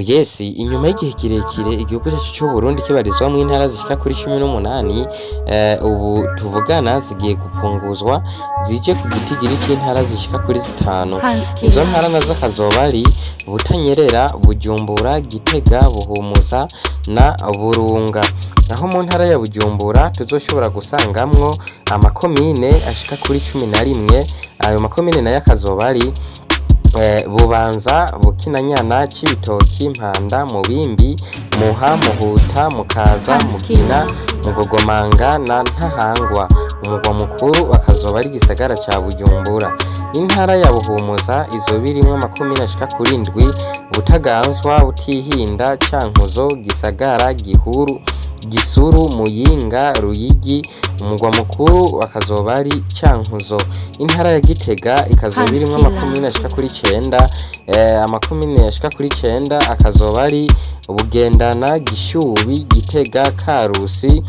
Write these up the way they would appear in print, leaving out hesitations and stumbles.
Yes, inyuma y'igihe kirekire igihugu cyacu cy'u Burundi kibarizwa mu intara zishika kuri 18 ubu tuvugana zigiye gupunguzwa zije ku gitigiri c'intara zishika kuri 5. Izo ntara nazo kazoba ari Butanyerera, Bujumbura, Gitega, Buhumuza na Burunga. Naho mu ntara ya Bujumbura tuzoshobora gusangamwo amakomine ashika kuri 11. Ayo makomine nayo akazoba ari Bubanza, Bukinanyana, Cibitoki, Mpanda, Mubimbi, Muha, Muhuta, Mukaza, Mugina, Mugogomanga na Ntahangwa. Umugwa mukuru akazoba ari gisagara ca Bujumbura. Intara ya Buhumuza izoba irimwo amakomine ashika kuri 7: Butaganzwa, Butihinda, Cankuzo, Gisagara, Gihuru, Gisuru, Muyinga, Ruyigi. Umugwa mukuru akazoba ari Cankuzo. Intara ya Gitega ikazoba irimwo amakomine ashika kuri 9. Amakomine ashika kuri 9 akazoba ari Bugendana, Gishubi, Gitega, Karusi,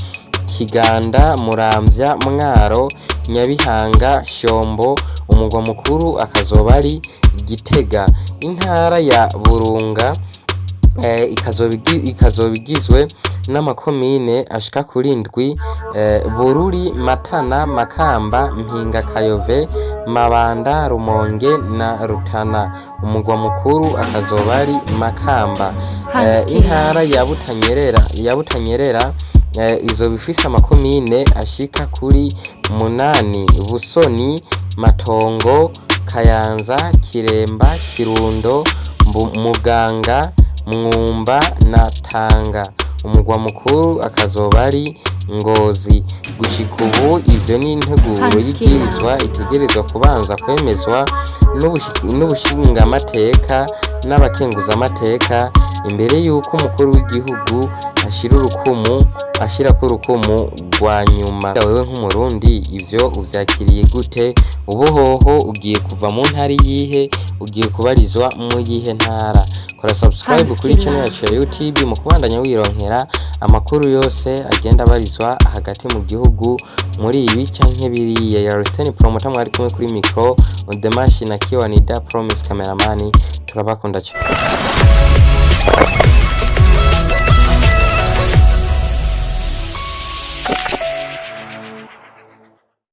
Kiganda, Muramvya, Mwaro, Nyabihanga, Shombo. Umugwa mukuru akazoba ari Gitega. Intara ya Burunga ikazoba igizwe n'amakomine ashika kuri 7: Bururi, Matana, Makamba, Mpinga, Kayove, Mabanda, Rumonge na Rutana. Umugwa mukuru akazoba ari Makamba. Intara ya Butanyerera izoba ifise amakomine ashika kuri 8: Busoni, Matongo, Kayanza, Kiremba, Kirundo, Muganga, Mwumba na Tanga. Umugwa mukuru akazoba ari Ngozi. Gushika ubu ivyo ni integuro y'ibwirizwa itegerezwa kubanza kwemezwa n'ubushinga amateka n'abakenguza amateka imbere yuko umukuru w'igihugu ashirako urukumu rwa nyuma. Wewe nk'umurundi ivyo uvyakiriye gute? Ubuhoho ugiye kuva mu ntara yihe? Ugiye kubarizwa mu yihe ntara? Kora subscribe kuri channel yacu ya YouTube mu kubandanya wironkera amakuru yose agenda barizwa hagati mu gihugu muri ibi canke biriya. Ya Return Promoter mwari kumwe kuri micro on the machine akiwa ni Da Promise cameraman. Turabakunda cyane.